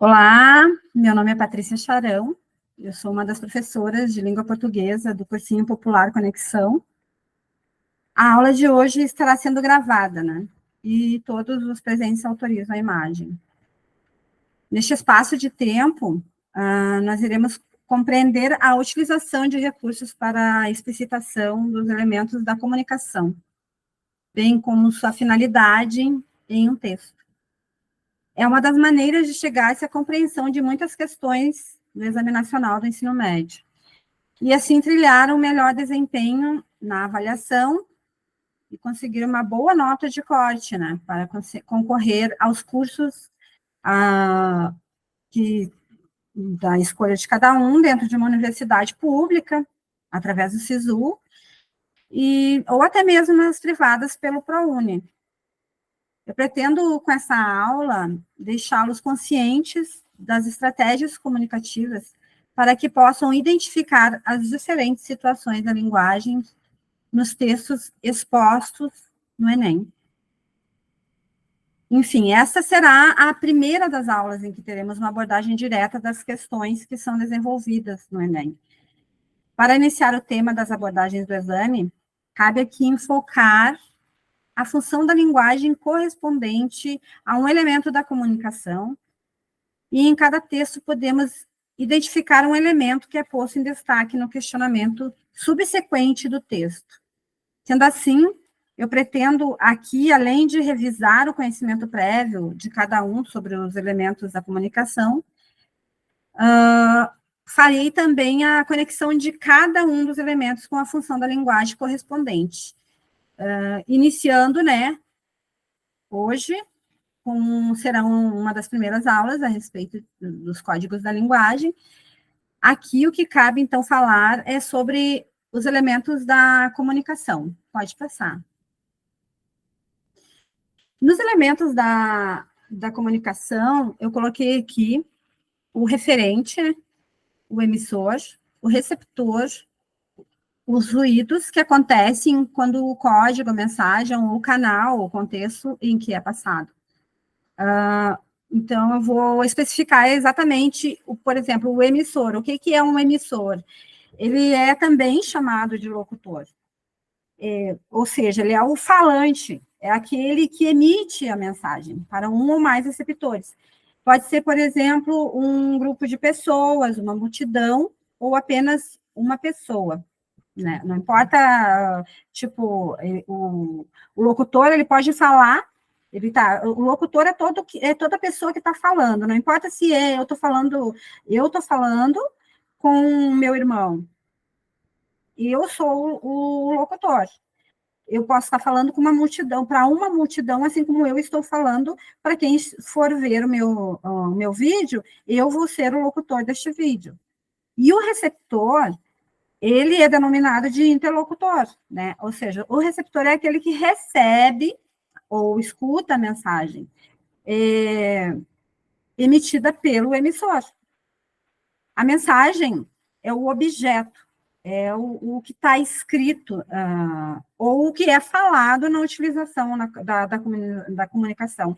Olá, meu nome é Patrícia Charão, eu sou uma das professoras de língua portuguesa do cursinho Popular Conexão. A aula de hoje estará sendo gravada, né? E todos os presentes autorizam a imagem. Neste espaço de tempo, nós iremos compreender a utilização de recursos para a explicitação dos elementos da comunicação, bem como sua finalidade em um texto. É uma das maneiras de chegar-se à compreensão de muitas questões do Exame Nacional do Ensino Médio, e assim trilhar um melhor desempenho na avaliação e conseguir uma boa nota de corte, né, para concorrer aos cursos da escolha de cada um dentro de uma universidade pública, através do SISU, ou até mesmo nas privadas pelo ProUni. Eu pretendo, com essa aula, deixá-los conscientes das estratégias comunicativas para que possam identificar as diferentes situações da linguagem nos textos expostos no Enem. Enfim, essa será a primeira das aulas em que teremos uma abordagem direta das questões que são desenvolvidas no Enem. Para iniciar o tema das abordagens do exame, cabe aqui enfocar a função da linguagem correspondente a um elemento da comunicação, e em cada texto podemos identificar um elemento que é posto em destaque no questionamento subsequente do texto. Sendo assim, eu pretendo aqui, além de revisar o conhecimento prévio de cada um sobre os elementos da comunicação, farei também a conexão de cada um dos elementos com a função da linguagem correspondente. Iniciando, né, hoje, serão uma das primeiras aulas a respeito dos códigos da linguagem. Aqui, o que cabe, então, falar é sobre os elementos da comunicação. Pode passar. Nos elementos da comunicação, eu coloquei aqui o referente, o emissor, o receptor, os ruídos que acontecem quando o código, a mensagem, o canal, o contexto em que é passado. Então, eu vou especificar exatamente, por exemplo, o emissor. O que é um emissor? Ele é também chamado de locutor. Ou seja, ele é o falante, é aquele que emite a mensagem para um ou mais receptores. Pode ser, por exemplo, um grupo de pessoas, uma multidão, ou apenas uma pessoa. Né? Não importa, tipo, o locutor, ele pode falar, o locutor é toda pessoa que está falando, não importa se eu estou falando com meu irmão, e eu sou o locutor. Eu posso estar falando com uma multidão, para uma multidão, assim como eu estou falando para quem for ver o meu vídeo, eu vou ser o locutor deste vídeo. E o receptor, ele é denominado de interlocutor, né? Ou seja, o receptor é aquele que recebe ou escuta a mensagem emitida pelo emissor. A mensagem é o objeto, é o que está escrito, ou o que é falado na utilização da comunicação,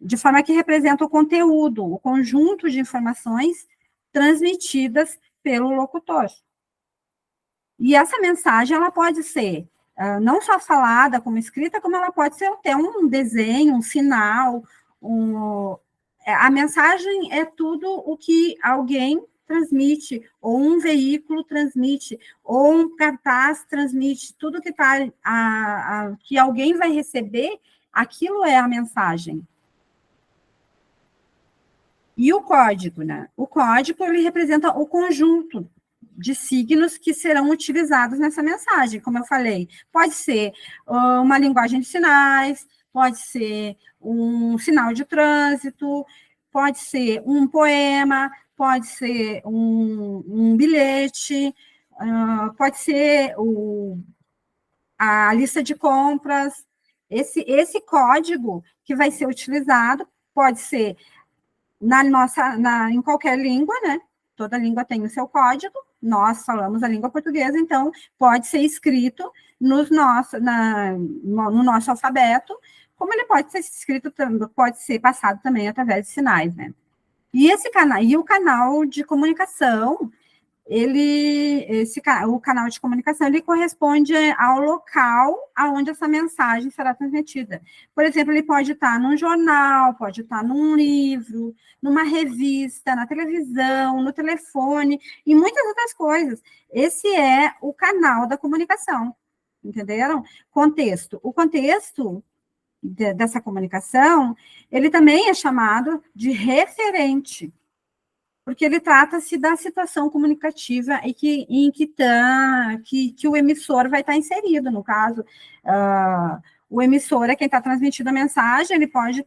de forma que representa o conteúdo, o conjunto de informações transmitidas pelo locutor. E essa mensagem, ela pode ser não só falada como escrita, como ela pode ser até um desenho, um sinal. A mensagem é tudo o que alguém transmite, ou um veículo transmite, ou um cartaz transmite, tudo que que alguém vai receber, aquilo é a mensagem. E o código, né? O código, ele representa o conjunto de signos que serão utilizados nessa mensagem, como eu falei. Pode ser uma linguagem de sinais, pode ser um sinal de trânsito, pode ser um poema, pode ser um bilhete, pode ser a lista de compras. Esse código que vai ser utilizado pode ser em qualquer língua, né? Toda língua tem o seu código, nós falamos a língua portuguesa, então pode ser escrito no nosso alfabeto, como ele pode ser escrito, pode ser passado também através de sinais, né? E o canal de comunicação, o canal de comunicação, ele corresponde ao local aonde essa mensagem será transmitida. Por exemplo, ele pode estar num jornal, pode estar num livro, numa revista, na televisão, no telefone, e muitas outras coisas. Esse é o canal da comunicação, entenderam? Contexto. O contexto dessa comunicação, ele também é chamado de referente, porque ele trata-se da situação comunicativa que o emissor vai estar inserido. No caso, o emissor é quem está transmitindo a mensagem, ele pode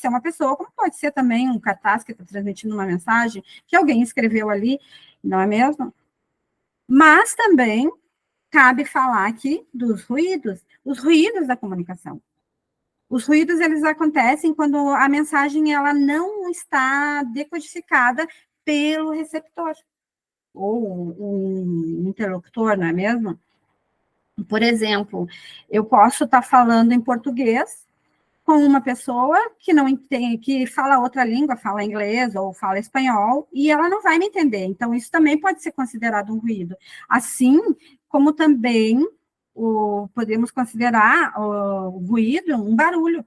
ser uma pessoa, como pode ser também um cartaz que está transmitindo uma mensagem que alguém escreveu ali, não é mesmo? Mas também cabe falar aqui dos ruídos, os ruídos da comunicação. Os ruídos, eles acontecem quando a mensagem ela não está decodificada pelo receptor, ou um interlocutor, não é mesmo? Por exemplo, eu posso estar falando em português com uma pessoa que não entende, que fala outra língua, fala inglês ou fala espanhol, e ela não vai me entender. Então, isso também pode ser considerado um ruído. Assim como também podemos considerar o ruído um barulho.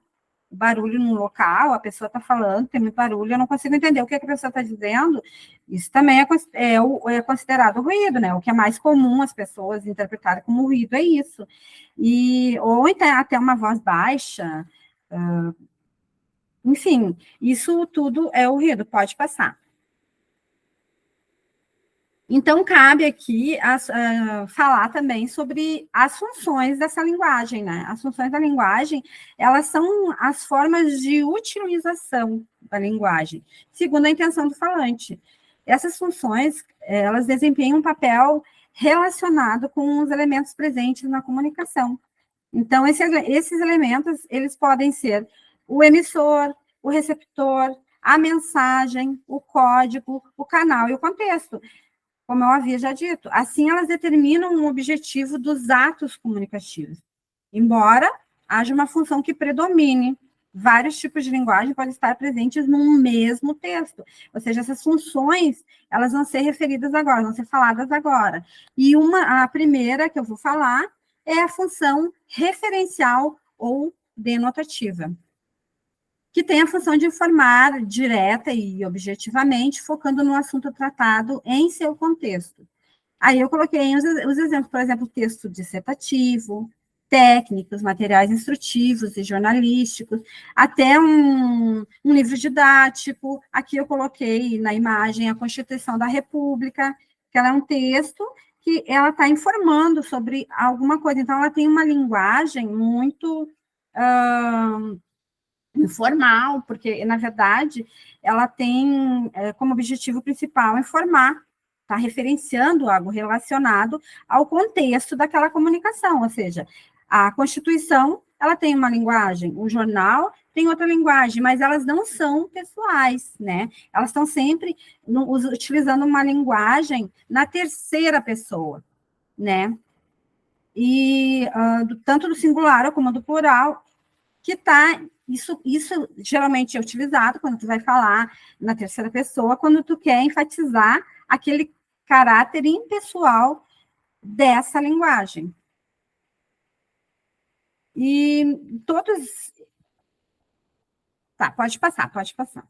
O barulho no local, a pessoa está falando, tem muito barulho, eu não consigo entender o que a pessoa está dizendo. Isso também é considerado ruído, né? O que é mais comum as pessoas interpretarem como ruído é isso. Ou então, até uma voz baixa, enfim, isso tudo é o ruído, pode passar. Então, cabe aqui falar também sobre as funções dessa linguagem, né? As funções da linguagem, elas são as formas de utilização da linguagem, segundo a intenção do falante. Essas funções, elas desempenham um papel relacionado com os elementos presentes na comunicação. Então, esses elementos, eles podem ser o emissor, o receptor, a mensagem, o código, o canal e o contexto, como eu havia já dito. Assim, elas determinam o objetivo dos atos comunicativos. Embora haja uma função que predomine, vários tipos de linguagem podem estar presentes num mesmo texto. Ou seja, essas funções, elas vão ser referidas agora, vão ser faladas agora. E a primeira que eu vou falar é a função referencial ou denotativa, que tem a função de informar direta e objetivamente, focando no assunto tratado em seu contexto. Aí eu coloquei os exemplos, por exemplo, texto dissertativo, técnicos, materiais instrutivos e jornalísticos, até um livro didático. Aqui eu coloquei na imagem a Constituição da República, que ela é um texto que ela está informando sobre alguma coisa. Então, ela tem uma linguagem muito informal, porque, na verdade, ela tem como objetivo principal informar, está referenciando algo relacionado ao contexto daquela comunicação, ou seja, a Constituição, ela tem uma linguagem, o jornal tem outra linguagem, mas elas não são pessoais, né? Elas estão sempre utilizando uma linguagem na terceira pessoa, né? E tanto do singular como do plural, que está, isso geralmente é utilizado quando tu vai falar na terceira pessoa, quando tu quer enfatizar aquele caráter impessoal dessa linguagem. E todos... Tá, pode passar, pode passar.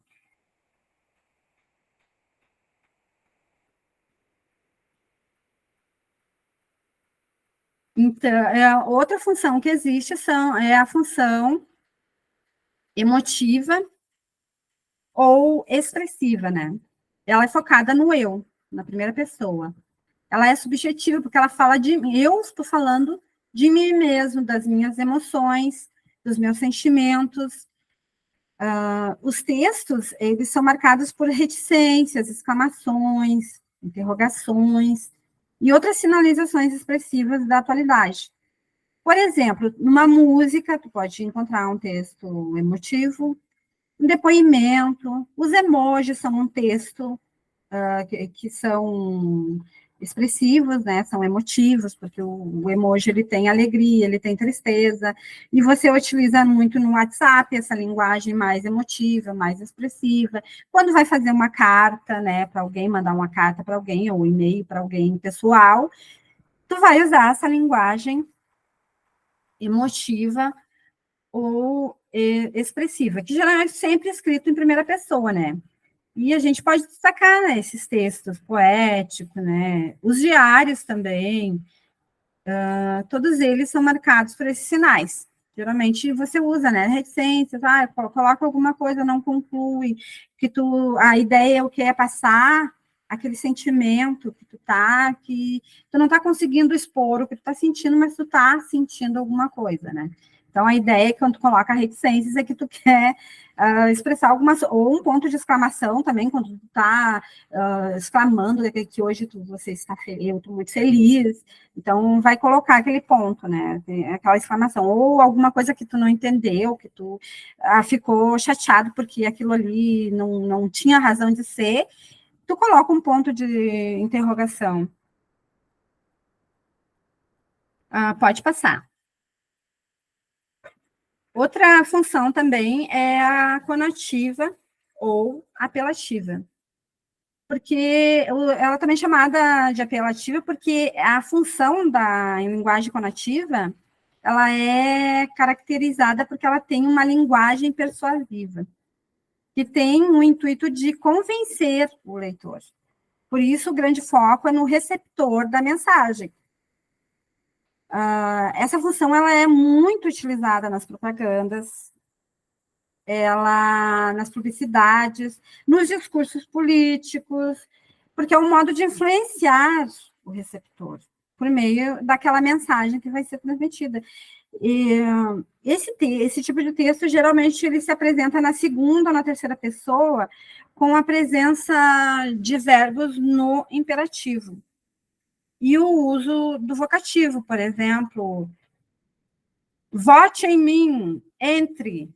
Então, outra função que existe é a função emotiva ou expressiva, né? Ela é focada no eu, na primeira pessoa. Ela é subjetiva, porque ela fala de mim. Eu estou falando de mim mesmo, das minhas emoções, dos meus sentimentos. Os textos, eles são marcados por reticências, exclamações, interrogações e outras sinalizações expressivas da atualidade. Por exemplo, numa música, tu pode encontrar um texto emotivo, um depoimento, os emojis são um texto que são expressivos, né, são emotivos, porque o emoji, ele tem alegria, ele tem tristeza, e você utiliza muito no WhatsApp essa linguagem mais emotiva, mais expressiva. Quando vai fazer uma carta, né, para alguém, mandar uma carta para alguém, ou um e-mail para alguém pessoal, tu vai usar essa linguagem emotiva ou expressiva, que geralmente é sempre escrito em primeira pessoa, né? E a gente pode destacar, né, esses textos poéticos, né? Os diários também, todos eles são marcados por esses sinais. Geralmente você usa, né, reticências, coloca alguma coisa, não conclui, que a ideia é o que é passar aquele sentimento que tu não tá conseguindo expor o que tu tá sentindo, mas tu tá sentindo alguma coisa, né? Então, a ideia é que quando tu coloca reticências é que tu quer expressar algumas, ou um ponto de exclamação também, quando tu tá exclamando que hoje você está feliz, eu estou muito feliz, então vai colocar aquele ponto, né, aquela exclamação, ou alguma coisa que tu não entendeu, que tu ficou chateado porque aquilo ali não tinha razão de ser, tu coloca um ponto de interrogação. Pode passar. Outra função também é a conativa ou apelativa, porque ela também é chamada de apelativa porque a função da linguagem conativa, ela é caracterizada porque ela tem uma linguagem persuasiva, que tem o intuito de convencer o leitor. Por isso, o grande foco é no receptor da mensagem. Essa função ela é muito utilizada nas propagandas, nas publicidades, nos discursos políticos, porque é um modo de influenciar o receptor por meio daquela mensagem que vai ser transmitida. E esse tipo de texto, geralmente, ele se apresenta na segunda ou na terceira pessoa, com a presença de verbos no imperativo. E o uso do vocativo, por exemplo, vote em mim, entre,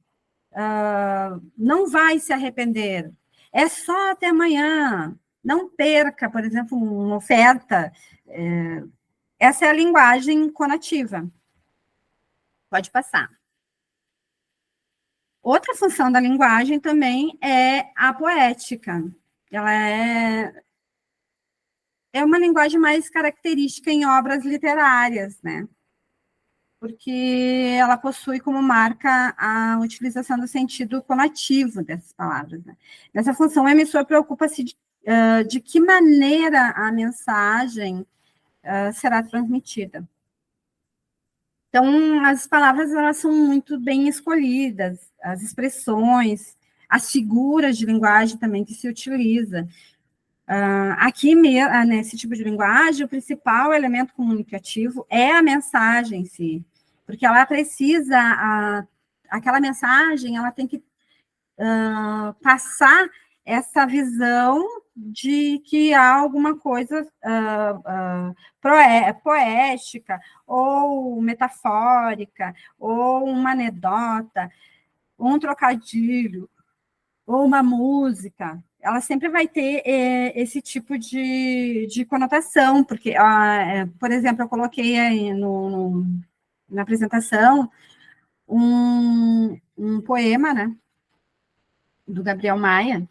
não vai se arrepender, é só até amanhã, não perca, por exemplo, uma oferta. Essa é a linguagem conativa. Pode passar. Outra função da linguagem também é a poética. Ela é uma linguagem mais característica em obras literárias, né? Porque ela possui como marca a utilização do sentido conativo dessas palavras. Né? Nessa função, o emissor preocupa-se de que maneira a mensagem será transmitida. Então, as palavras elas são muito bem escolhidas, as expressões, as figuras de linguagem também que se utiliza. Aqui, nesse tipo de linguagem, o principal elemento comunicativo é a mensagem em si, porque ela precisa, aquela mensagem, ela tem que passar essa visão de que há alguma coisa poética, ou metafórica, ou uma anedota, ou um trocadilho, ou uma música, ela sempre vai ter esse tipo de conotação, porque, por exemplo, eu coloquei aí na apresentação um poema, né, do Gabriel Maia,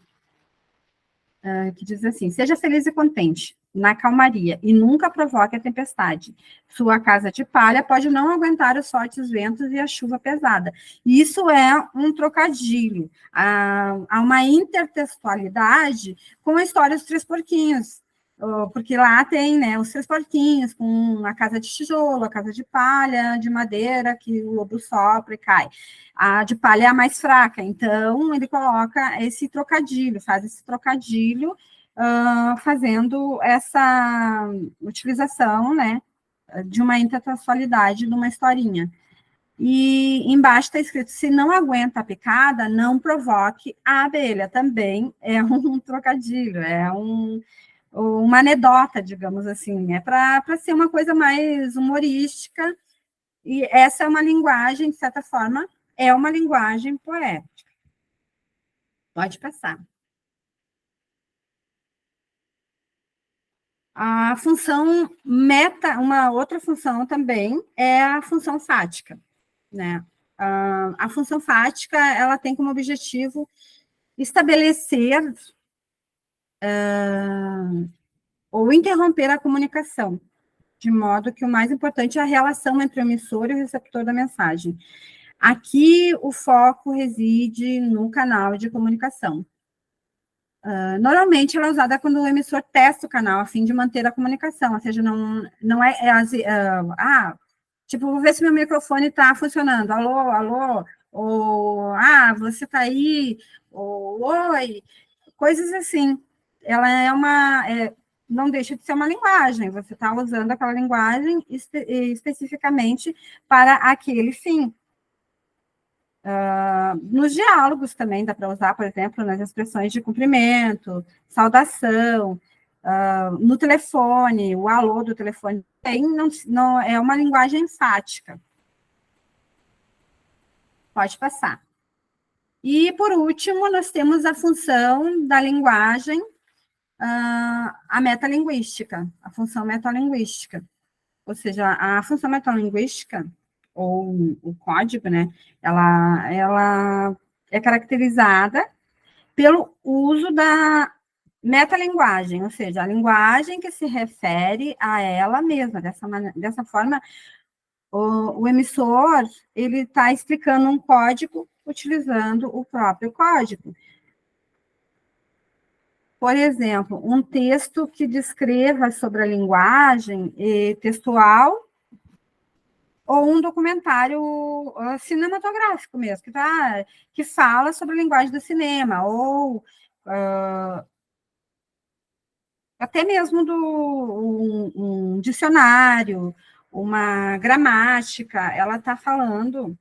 que diz assim: seja feliz e contente, na calmaria, e nunca provoque a tempestade. Sua casa de palha pode não aguentar os fortes ventos e a chuva pesada. Isso é um trocadilho. Há uma intertextualidade com a história dos Três Porquinhos, porque lá tem, né, os Três Porquinhos, com a casa de tijolo, a casa de palha, de madeira, que o lobo sopra e cai. A de palha é a mais fraca, então ele coloca esse trocadilho, faz esse trocadilho, fazendo essa utilização, né, de uma intertextualidade de uma historinha. E embaixo está escrito: se não aguenta a picada, não provoque a abelha. Também é um trocadilho, uma anedota, digamos assim, é para ser uma coisa mais humorística, e essa é uma linguagem, de certa forma, é uma linguagem poética. Pode passar. A função meta, uma outra função também é a função fática, né? A função fática, ela tem como objetivo estabelecer ou interromper a comunicação, de modo que o mais importante é a relação entre o emissor e o receptor da mensagem. Aqui, o foco reside no canal de comunicação. Normalmente, ela é usada quando o emissor testa o canal, a fim de manter a comunicação, ou seja, não é tipo, vou ver se meu microfone está funcionando, alô, alô, ou, você está aí, ou, oi, coisas assim. Ela não deixa de ser uma linguagem, você está usando aquela linguagem especificamente para aquele fim. Nos diálogos também dá para usar, por exemplo, nas expressões de cumprimento, saudação, no telefone, o alô do telefone não é uma linguagem enfática. Pode passar. E, por último, nós temos a função da linguagem, a metalinguística, a função metalinguística. Ou seja, a função metalinguística, ou o código, né, ela é caracterizada pelo uso da metalinguagem, ou seja, a linguagem que se refere a ela mesma. Dessa forma, o emissor ele está explicando um código utilizando o próprio código. Por exemplo, um texto que descreva sobre a linguagem textual ou um documentário cinematográfico mesmo, que fala sobre a linguagem do cinema, ou até mesmo um dicionário, uma gramática, ela está falando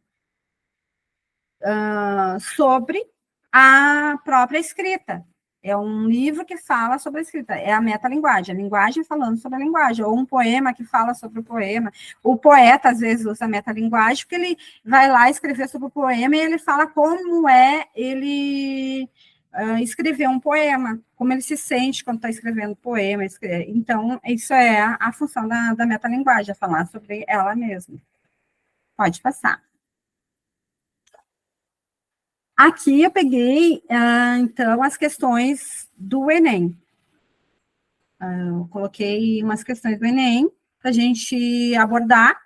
sobre a própria escrita. É um livro que fala sobre a escrita, é a metalinguagem, a linguagem falando sobre a linguagem, ou um poema que fala sobre o poema. O poeta, às vezes, usa a metalinguagem, porque ele vai lá escrever sobre o poema e ele fala como ele escrever um poema, como ele se sente quando está escrevendo poema. Então, isso é a função da metalinguagem, é falar sobre ela mesma. Pode passar. Aqui eu peguei, então, as questões do Enem. Eu coloquei umas questões do Enem para a gente abordar,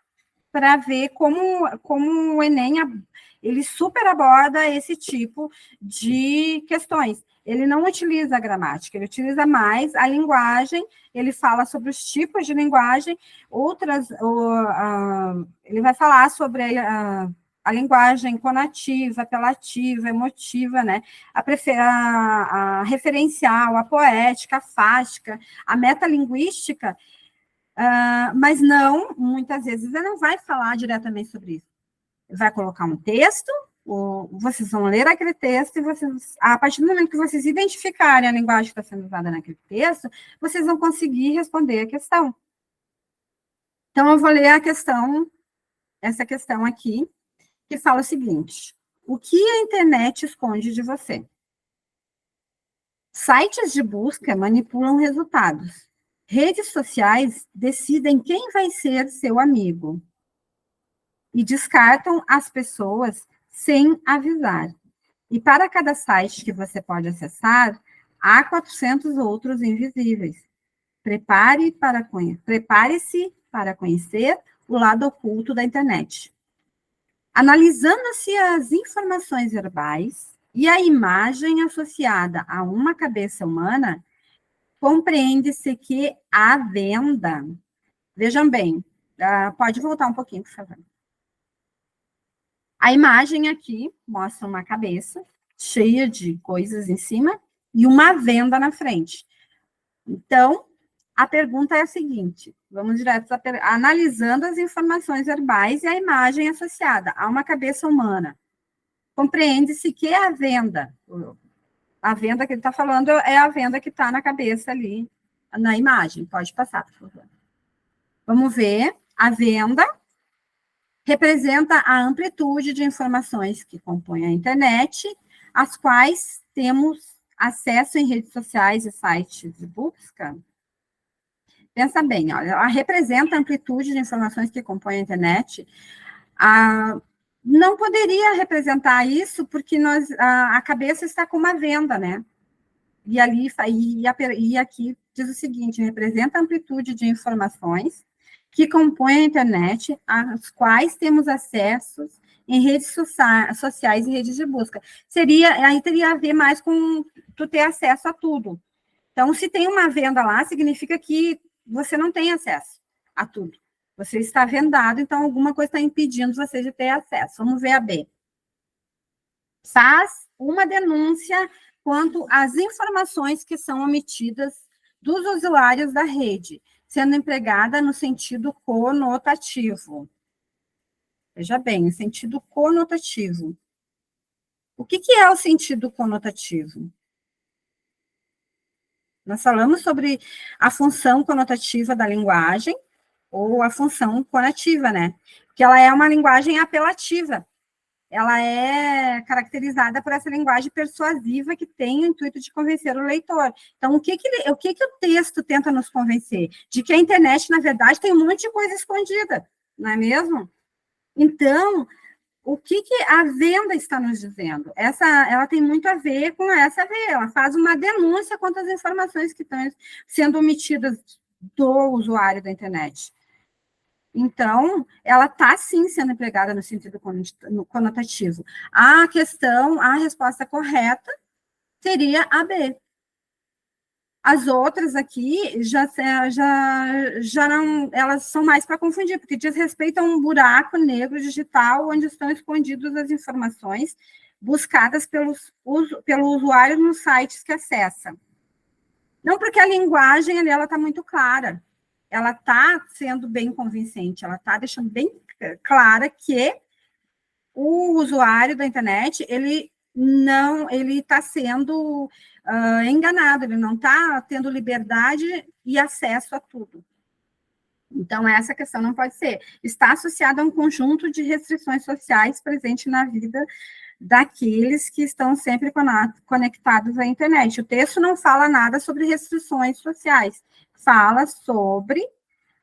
para ver como o Enem ele super aborda esse tipo de questões. Ele não utiliza a gramática, ele utiliza mais a linguagem, ele fala sobre os tipos de linguagem, ele vai falar sobre a linguagem conativa, apelativa, emotiva, né? A referencial, a poética, a fática, a metalinguística, mas muitas vezes ele não vai falar diretamente sobre isso. Vai colocar um texto, vocês vão ler aquele texto e a partir do momento que vocês identificarem a linguagem que está sendo usada naquele texto, vocês vão conseguir responder a questão. Então, eu vou ler essa questão aqui, que fala o seguinte: o que a internet esconde de você? Sites de busca manipulam resultados. Redes sociais decidem quem vai ser seu amigo e descartam as pessoas sem avisar. E para cada site que você pode acessar, há 400 outros invisíveis. Prepare-se para conhecer o lado oculto da internet. Analisando-se as informações verbais e a imagem associada a uma cabeça humana, compreende-se que a venda... Vejam bem, pode voltar um pouquinho, por favor. A imagem aqui mostra uma cabeça cheia de coisas em cima e uma venda na frente. Então, a pergunta é a seguinte, vamos direto analisando as informações verbais e a imagem associada a uma cabeça humana. Compreende-se que a venda que ele está falando é a venda que está na cabeça ali, na imagem. Pode passar, por favor. Vamos ver. A venda representa a amplitude de informações que compõem a internet, às quais temos acesso em redes sociais e sites de busca. Pensa bem, olha, ela representa a amplitude de informações que compõem a internet. A, não poderia representar isso porque a cabeça está com uma venda, né? E ali e aqui diz o seguinte: representa a amplitude de informações que compõem a internet, às quais temos acesso em redes sociais e redes de busca. Aí teria a ver mais com tu ter acesso a tudo. Então, se tem uma venda lá, significa que você não tem acesso a tudo. Você está vendado, então alguma coisa está impedindo você de ter acesso. Vamos ver a B. Faz uma denúncia quanto às informações que são omitidas dos usuários da rede, sendo empregada no sentido conotativo. Veja bem, o sentido conotativo. O que é o sentido conotativo? Nós falamos sobre a função conotativa da linguagem, ou a função conativa, né? Porque ela é uma linguagem apelativa. Ela é caracterizada por essa linguagem persuasiva que tem o intuito de convencer o leitor. Então, o que o texto tenta nos convencer? De que a internet, na verdade, tem um monte de coisa escondida, não é mesmo? Então, o que a venda está nos dizendo? Ela tem muito a ver com essa venda. Ela faz uma denúncia contra as informações que estão sendo omitidas do usuário da internet. Então, ela está, sim, sendo empregada no sentido conotativo. A resposta correta seria a B. As outras aqui já não, elas são mais para confundir, porque diz respeito a um buraco negro digital onde estão escondidas as informações buscadas pelo usuário nos sites que acessa. Não porque a linguagem ali, ela está muito clara, ela está sendo bem convincente, ela está deixando bem clara que o usuário da internet, ele está sendo enganado, ele não está tendo liberdade e acesso a tudo. Então, essa questão não pode ser. Está associada a um conjunto de restrições sociais presente na vida daqueles que estão sempre conectados à internet. O texto não fala nada sobre restrições sociais, fala sobre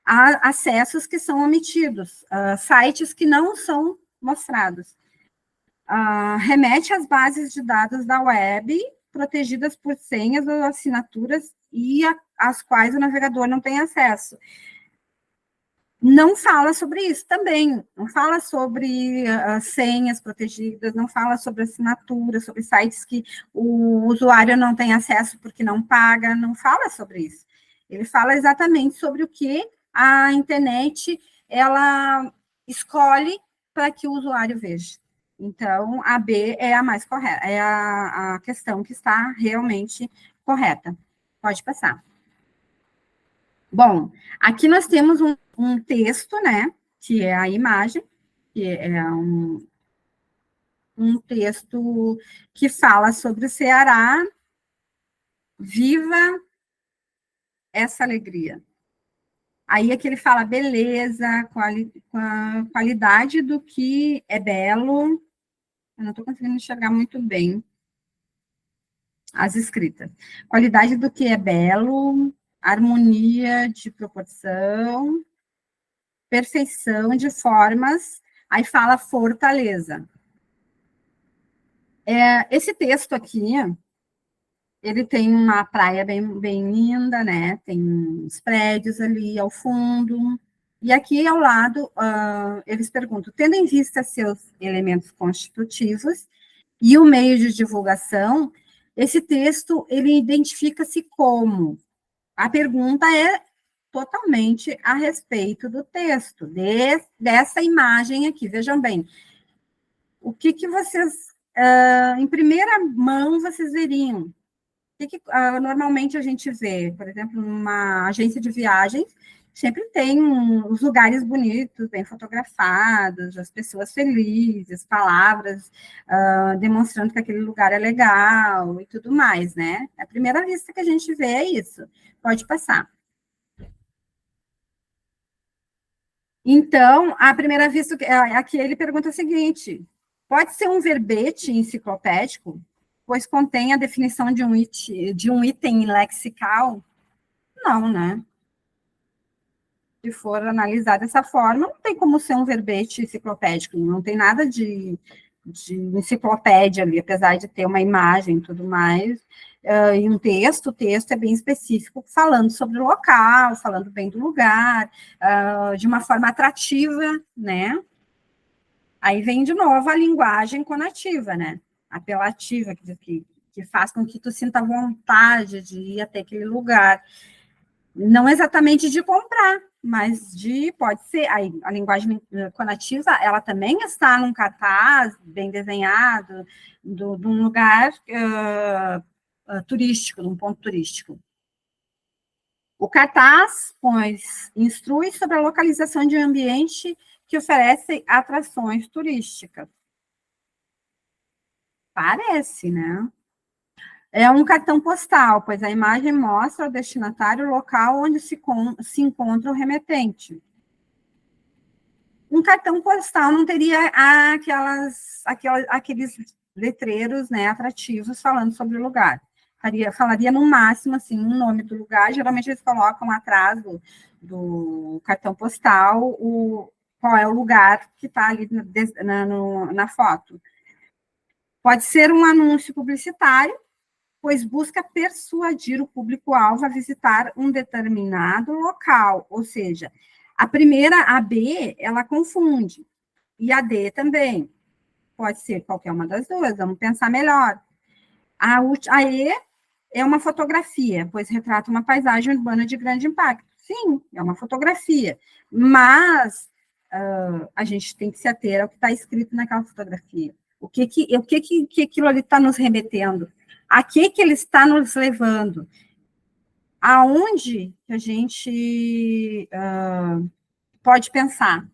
acessos que são omitidos, sites que não são mostrados. Remete às bases de dados da web, protegidas por senhas ou assinaturas e às quais o navegador não tem acesso. Não fala sobre isso também, não fala sobre senhas protegidas, não fala sobre assinaturas, sobre sites que o usuário não tem acesso porque não paga, não fala sobre isso. Ele fala exatamente sobre o que a internet, ela escolhe para que o usuário veja. Então, a B é a mais correta, é a questão que está realmente correta. Pode passar. Bom, aqui nós temos um texto, né, que é a imagem, que é um texto que fala sobre o Ceará, viva essa alegria. Aí é que ele fala beleza, qualidade do que é belo. Eu não estou conseguindo enxergar muito bem as escritas. Qualidade do que é belo, harmonia de proporção, perfeição de formas, aí fala fortaleza. Esse texto aqui, ele tem uma praia bem linda, né? Tem uns prédios ali ao fundo. E aqui ao lado, eles perguntam, tendo em vista seus elementos constitutivos e o meio de divulgação, esse texto, ele identifica-se como? A pergunta é totalmente a respeito do texto, dessa imagem aqui. Vejam bem, o que vocês, em primeira mão, vocês veriam? O que normalmente a gente vê? Por exemplo, numa agência de viagens, sempre tem os lugares bonitos, bem fotografados, as pessoas felizes, palavras demonstrando que aquele lugar é legal e tudo mais, né? A primeira vista que a gente vê é isso. Pode passar. Então, a primeira vista, aqui ele pergunta o seguinte: pode ser um verbete enciclopédico, pois contém a definição de um item lexical? Não, né? se for analisar dessa forma, não tem como ser um verbete enciclopédico, não tem nada de enciclopédia ali, apesar de ter uma imagem e tudo mais, e um texto, o texto é bem específico, falando sobre o local, falando bem do lugar, de uma forma atrativa, né? Aí vem de novo a linguagem conativa, né? Apelativa, que faz com que tu sinta vontade de ir até aquele lugar. Não exatamente de comprar, mas pode ser, a linguagem conativa, ela também está num cartaz bem desenhado, de um lugar turístico, de um ponto turístico. O cartaz, pois, instrui sobre a localização de um ambiente que oferece atrações turísticas. Parece, né? É um cartão postal, pois a imagem mostra ao destinatário o local onde se encontra o remetente. Um cartão postal não teria aqueles letreiros, né, atrativos falando sobre o lugar. Falaria no máximo assim, um nome do lugar. Geralmente eles colocam atrás do cartão postal qual é o lugar que está ali na foto. Pode ser um anúncio publicitário, pois busca persuadir o público-alvo a visitar um determinado local, ou seja, a primeira, a B, ela confunde, e a D também. Pode ser qualquer uma das duas, vamos pensar melhor. A E é uma fotografia, pois retrata uma paisagem urbana de grande impacto. Sim, é uma fotografia, mas a gente tem que se ater ao que está escrito naquela fotografia. O que aquilo ali está nos remetendo? A que ele está nos levando? Aonde que a gente pode pensar?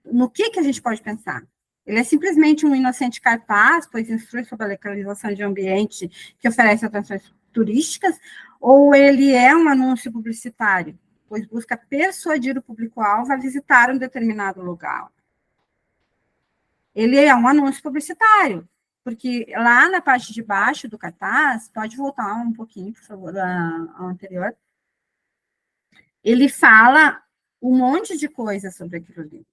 No que a gente pode pensar? Ele é simplesmente um inocente cartaz, pois instrui sobre a localização de um ambiente que oferece atrações turísticas, ou ele é um anúncio publicitário, pois busca persuadir o público-alvo a visitar um determinado lugar? Ele é um anúncio publicitário, porque lá na parte de baixo do cartaz, pode voltar um pouquinho, por favor, ao anterior, ele fala um monte de coisa sobre aquilo ali.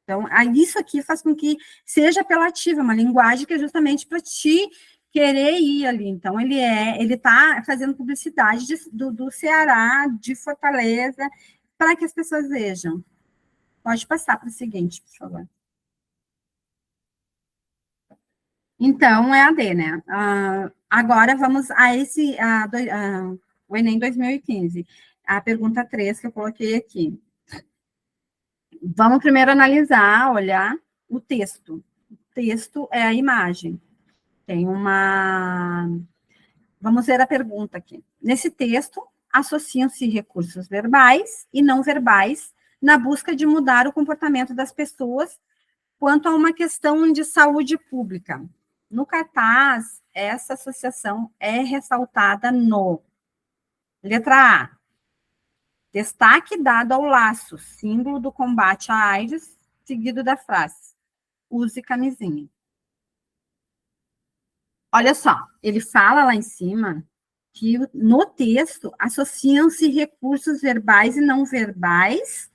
Então, isso aqui faz com que seja apelativa, uma linguagem que é justamente para te querer ir ali. Então, ele está fazendo publicidade do Ceará, de Fortaleza, para que as pessoas vejam. Pode passar para o seguinte, por favor. Então, é a D, né? Agora vamos o Enem 2015. A pergunta 3 que eu coloquei aqui. Vamos primeiro analisar, olhar o texto. O texto é a imagem. Tem uma... Vamos ver a pergunta aqui. Nesse texto, associam-se recursos verbais e não verbais na busca de mudar o comportamento das pessoas quanto a uma questão de saúde pública. No cartaz, essa associação é ressaltada no letra A. Destaque dado ao laço, símbolo do combate à AIDS, seguido da frase, use camisinha. Olha só, ele fala lá em cima que no texto associam-se recursos verbais e não verbais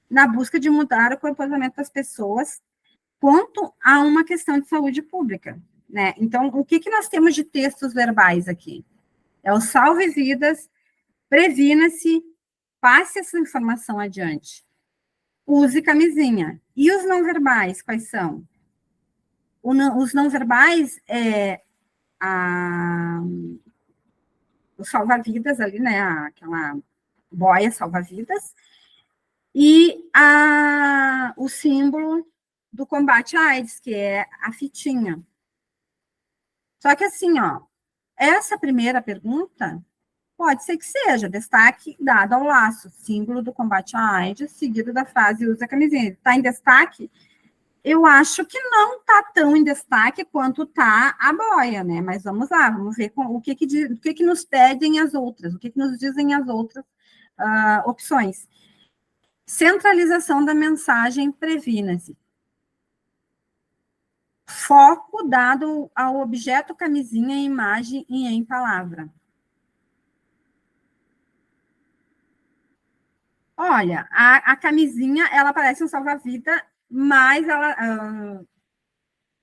na busca de mudar o comportamento das pessoas quanto a uma questão de saúde pública, né? Então, o que nós temos de textos verbais aqui? É o salve vidas, previna-se, passe essa informação adiante. Use camisinha. E os não verbais, quais são? Os não verbais o salva-vidas ali, né? Aquela boia salva-vidas. E o símbolo do combate à AIDS, que é a fitinha. Só que assim, ó, essa primeira pergunta pode ser que seja destaque dado ao laço, símbolo do combate à AIDS, seguido da frase usa camisinha. Está em destaque? Eu acho que não está tão em destaque quanto está a boia, né? Mas vamos lá, vamos ver o que nos pedem as outras, o que nos dizem as outras opções. Centralização da mensagem previna-se. Foco dado ao objeto camisinha em imagem e em palavra. Olha, a camisinha, ela parece um salva-vida, mas ela,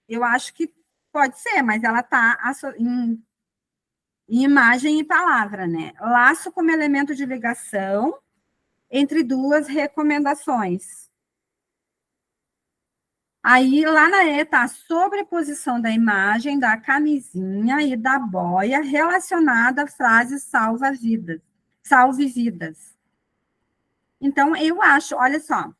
eu acho que pode ser, mas ela está em imagem e palavra, né? Laço como elemento de ligação entre duas recomendações. Aí, lá na E, está a sobreposição da imagem da camisinha e da boia relacionada à frase salva-vidas, salve vidas. Então, eu acho, olha só,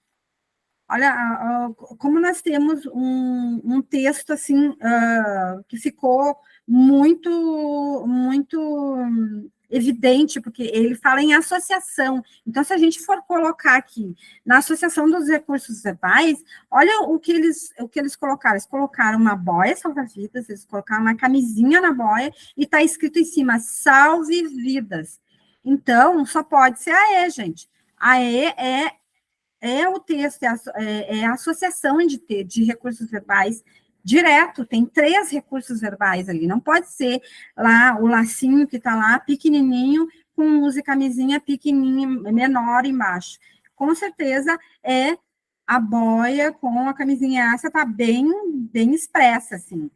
olha, como nós temos um texto assim que ficou muito evidente, porque ele fala em associação. Então, se a gente for colocar aqui na associação dos recursos verbais, olha o que eles colocaram. Eles colocaram uma boia salva-vidas, eles colocaram uma camisinha na boia e está escrito em cima, salve vidas. Então, só pode ser a E, gente. A E é o texto, é a associação de recursos verbais direto, tem 3 recursos verbais ali, não pode ser lá o lacinho que está lá, pequenininho, com usa camisinha pequenininha, menor embaixo. Com certeza é a boia com a camisinha, essa está bem expressa, assim.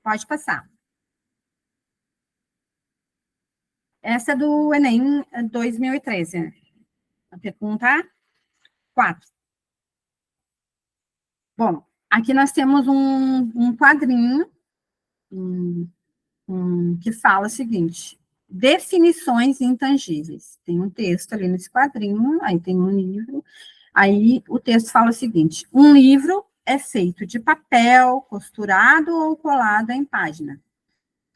Pode passar. Essa é do Enem 2013. A pergunta 4. Bom, aqui nós temos um quadrinho que fala o seguinte: definições intangíveis. Tem um texto ali nesse quadrinho, aí tem um livro, aí o texto fala o seguinte: um livro é feito de papel, costurado ou colado em página.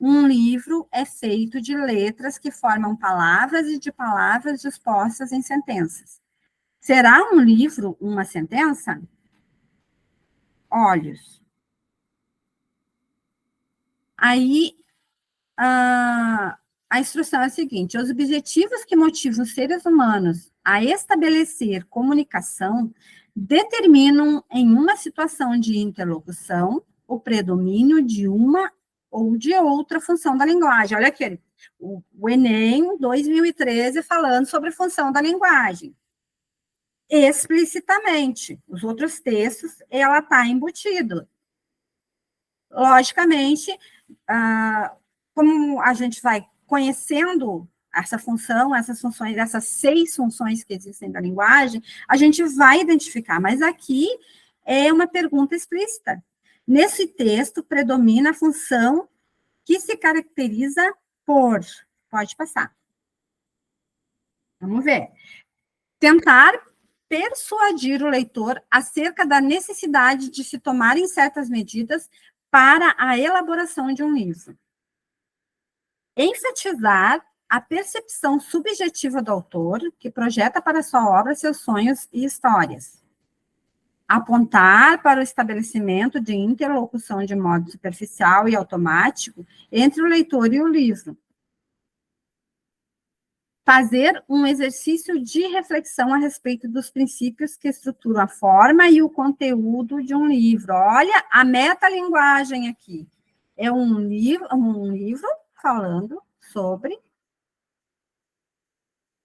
Um livro é feito de letras que formam palavras e de palavras dispostas em sentenças. Será um livro uma sentença? Olhos. Aí a instrução é a seguinte: os objetivos que motivam os seres humanos a estabelecer comunicação determinam, em uma situação de interlocução, o predomínio de uma ou de outra função da linguagem. Olha aqui, o Enem 2013 falando sobre a função da linguagem. Explicitamente. Os outros textos, ela está embutido. Logicamente, como a gente vai conhecendo essa função, essas funções, essas 6 funções que existem da linguagem, a gente vai identificar, mas aqui é uma pergunta explícita. Nesse texto, predomina a função que se caracteriza por. Pode passar. Vamos ver. Tentar persuadir o leitor acerca da necessidade de se tomarem certas medidas para a elaboração de um livro. Enfatizar a percepção subjetiva do autor, que projeta para sua obra seus sonhos e histórias. Apontar para o estabelecimento de interlocução de modo superficial e automático entre o leitor e o livro. Fazer um exercício de reflexão a respeito dos princípios que estruturam a forma e o conteúdo de um livro. Olha a metalinguagem aqui. É um livro falando sobre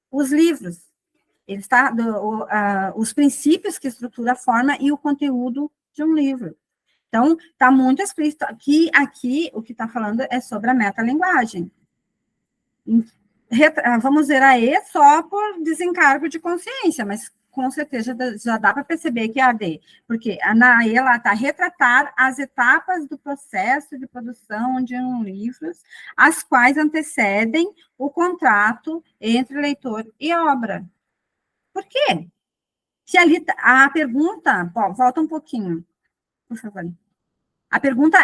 os livros. Ele está os princípios que estruturam a forma e o conteúdo de um livro. Então, está muito explícito. Aqui, o que está falando é sobre a metalinguagem. Vamos ver aí só por desencargo de consciência, mas com certeza já dá para perceber que é a D, porque na E ela está retratar as etapas do processo de produção de um livro, as quais antecedem o contrato entre leitor e obra. Por quê? Se ali a pergunta, volta um pouquinho, por favor. A pergunta,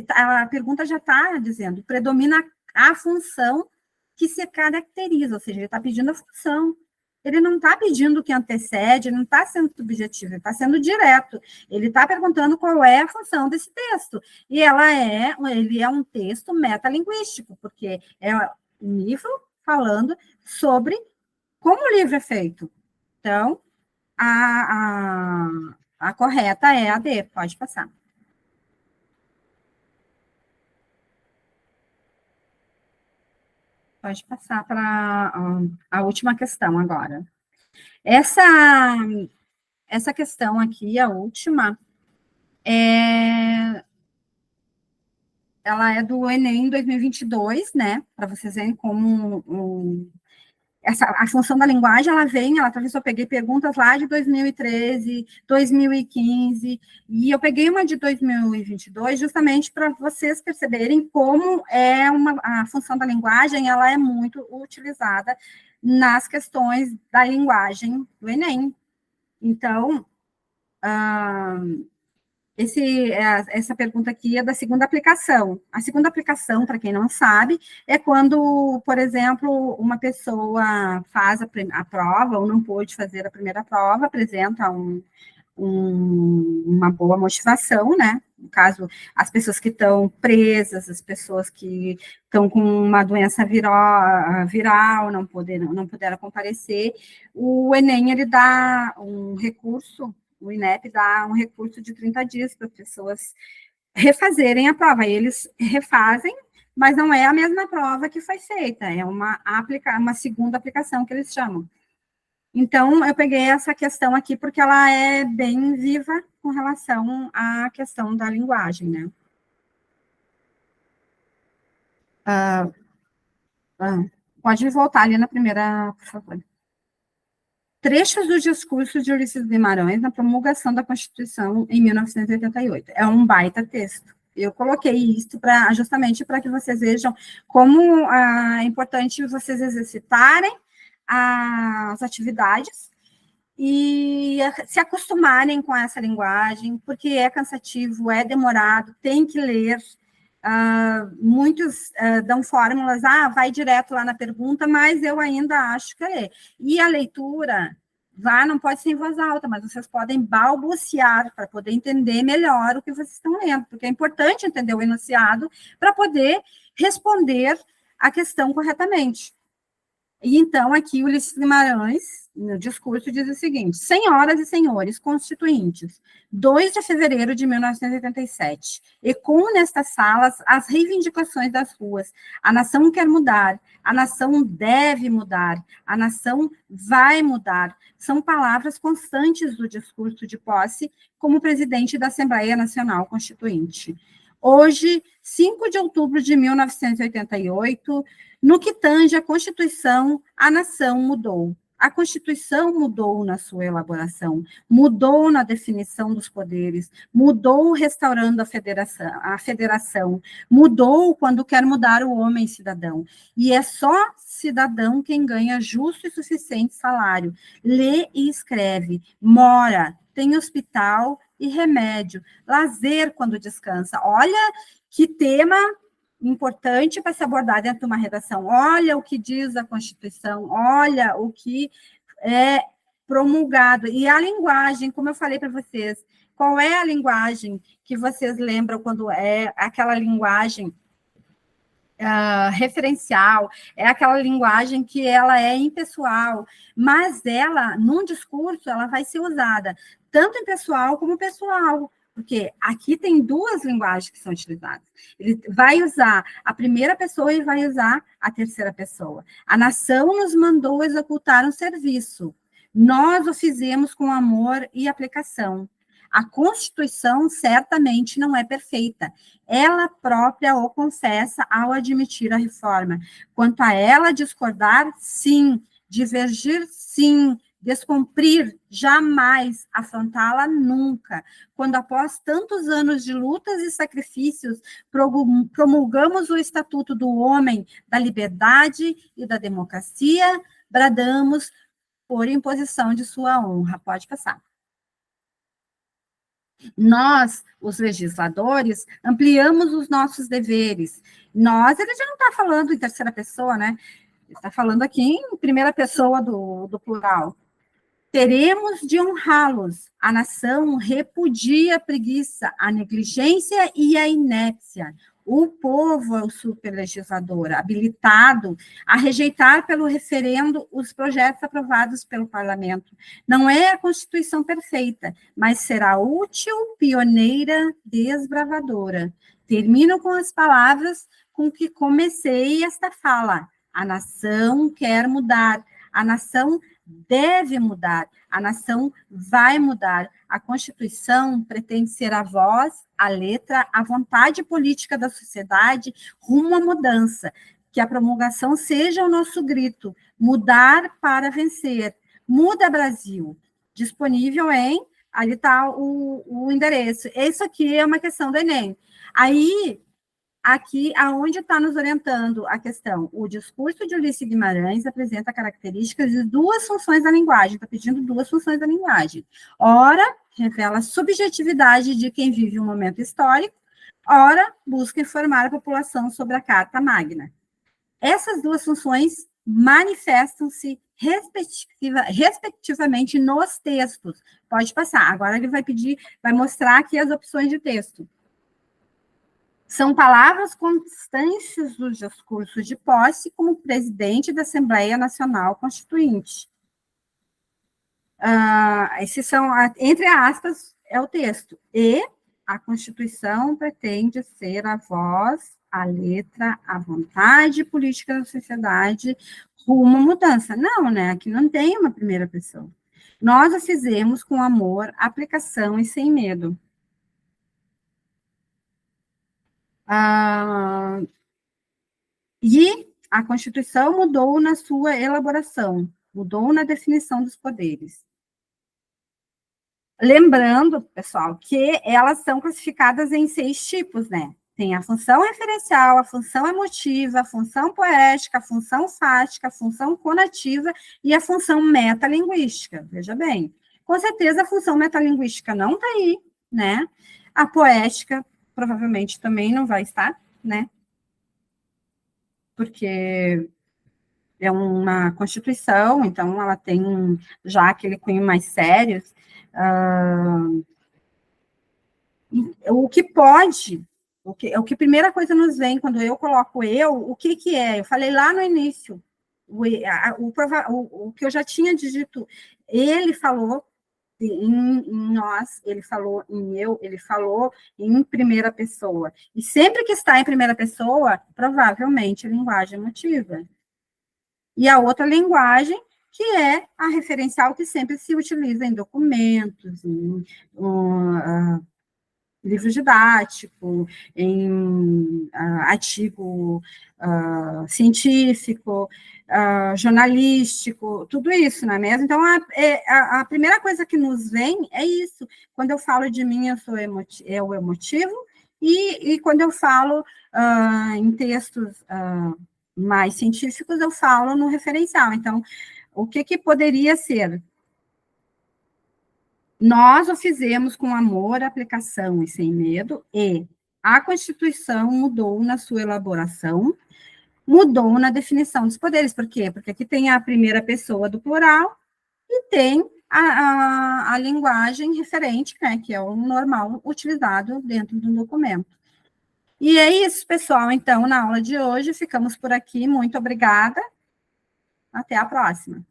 a pergunta já está dizendo, predomina a função que se caracteriza, ou seja, ele está pedindo a função. Ele não está pedindo o que antecede, ele não está sendo subjetivo, ele está sendo direto. Ele está perguntando qual é a função desse texto. E ele é um texto metalinguístico, porque é um livro falando sobre como o livro é feito. Então, a correta é a D, pode passar. Pode passar para a última questão agora. Essa questão aqui, a última, ela é do Enem 2022, né? Para vocês verem como a função da linguagem, talvez eu peguei perguntas lá de 2013, 2015, e eu peguei uma de 2022 justamente para vocês perceberem como a função da linguagem, ela é muito utilizada nas questões da linguagem do Enem. Então, essa pergunta aqui é da segunda aplicação. A segunda aplicação, para quem não sabe, é quando, por exemplo, uma pessoa faz a prova ou não pôde fazer a primeira prova, apresenta uma boa motivação, né? No caso, as pessoas que estão presas, as pessoas que estão com uma doença viral, não puderam comparecer, o Enem, ele dá um recurso, o INEP dá um recurso de 30 dias para as pessoas refazerem a prova. E eles refazem, mas não é a mesma prova que foi feita, é uma segunda aplicação que eles chamam. Então, eu peguei essa questão aqui porque ela é bem viva com relação à questão da linguagem, né? Pode voltar ali na primeira, por favor. Trechos do discurso de Ulisses Guimarães na promulgação da Constituição em 1988. É um baita texto. Eu coloquei isso justamente para que vocês vejam como é importante vocês exercitarem as atividades e se acostumarem com essa linguagem, porque é cansativo, é demorado, tem que ler. Muitos dão fórmulas, vai direto lá na pergunta, mas eu ainda acho que é ler. E a leitura, não pode ser em voz alta, mas vocês podem balbuciar para poder entender melhor o que vocês estão lendo, porque é importante entender o enunciado para poder responder a questão corretamente. E então, aqui, Ulisses Guimarães, no discurso, diz o seguinte: senhoras e senhores constituintes, 2 de fevereiro de 1987, ecoam nestas salas as reivindicações das ruas. A nação quer mudar, a nação deve mudar, a nação vai mudar. São palavras constantes do discurso de posse como presidente da Assembleia Nacional Constituinte. Hoje, 5 de outubro de 1988, no que tange à Constituição, a nação mudou. A Constituição mudou na sua elaboração, mudou na definição dos poderes, mudou restaurando a federação, mudou quando quer mudar o homem cidadão. E é só cidadão quem ganha justo e suficiente salário, lê e escreve, mora, tem hospital e remédio, lazer quando descansa. Olha que tema importante para se abordar dentro de uma redação. Olha o que diz a Constituição, olha o que é promulgado. E a linguagem, como eu falei para vocês, qual é a linguagem que vocês lembram quando é aquela linguagem referencial, é aquela linguagem que ela é impessoal, mas ela, num discurso, ela vai ser usada tanto em pessoal como pessoal, porque aqui tem 2 linguagens que são utilizadas. Ele vai usar a primeira pessoa e vai usar a terceira pessoa. A nação nos mandou executar um serviço. Nós o fizemos com amor e aplicação. A Constituição certamente não é perfeita. Ela própria o confessa ao admitir a reforma. Quanto a ela discordar, sim. Divergir, sim. Descumprir, jamais. Afrontá-la, nunca. Quando, após tantos anos de lutas e sacrifícios, promulgamos o Estatuto do Homem, da Liberdade e da Democracia, bradamos por imposição de sua honra. Pode passar. Nós, os legisladores, ampliamos os nossos deveres. Nós, ele já não está falando em terceira pessoa, né? Ele está falando aqui em primeira pessoa do plural. Teremos de honrá-los. A nação repudia a preguiça, a negligência e a inépcia. O povo é o superlegislador, habilitado a rejeitar pelo referendo os projetos aprovados pelo parlamento. Não é a Constituição perfeita, mas será útil, pioneira, desbravadora. Termino com as palavras com que comecei esta fala. A nação quer mudar, a nação deve mudar, a nação vai mudar. A Constituição pretende ser a voz, a letra, a vontade política da sociedade rumo à mudança. Que a promulgação seja o nosso grito, mudar para vencer. Muda Brasil, disponível em, ali está o endereço. Isso aqui é uma questão do Enem. Aí, aqui, aonde está nos orientando a questão? O discurso de Ulisses Guimarães apresenta características de duas funções da linguagem, está pedindo duas funções da linguagem. Ora, revela a subjetividade de quem vive um momento histórico, ora, busca informar a população sobre a Carta Magna. Essas duas funções manifestam-se respectivamente nos textos. Pode passar. Agora ele vai pedir, vai mostrar aqui as opções de texto. São palavras constantes dos discursos de posse como presidente da Assembleia Nacional Constituinte. Esses são, entre aspas, é o texto. E a Constituição pretende ser a voz, a letra, a vontade política da sociedade rumo à mudança. Não, né? Aqui não tem uma primeira pessoa. Nós a fizemos com amor, aplicação e sem medo. E a Constituição mudou na sua elaboração, mudou na definição dos poderes. Lembrando, pessoal, que elas são classificadas em 6 tipos, né? Tem a função referencial, a função emotiva, a função poética, a função fática, a função conativa e a função metalinguística. Veja bem, com certeza a função metalinguística não está aí, né? A poética provavelmente também não vai estar, né? Porque é uma Constituição, então ela tem já aquele cunho mais sério. O que pode, o que a primeira coisa nos vem quando eu coloco o que é? Eu falei lá no início, o que eu já tinha dito, ele falou em nós, ele falou em eu, ele falou em primeira pessoa. E sempre que está em primeira pessoa, provavelmente é linguagem emotiva. E a outra linguagem, que é a referencial que sempre se utiliza em documentos, em livro didático, em artigo científico, jornalístico, tudo isso, não é mesmo? Então, a primeira coisa que nos vem é isso. Quando eu falo de mim, eu sou o emotivo, e quando eu falo em textos mais científicos, eu falo no referencial. Então, o que poderia ser? Nós o fizemos com amor, aplicação e sem medo, e a Constituição mudou na sua elaboração, mudou na definição dos poderes. Por quê? Porque aqui tem a primeira pessoa do plural e tem a linguagem referente, né, que é o normal utilizado dentro do documento. E é isso, pessoal. Então, na aula de hoje, ficamos por aqui. Muito obrigada. Até a próxima.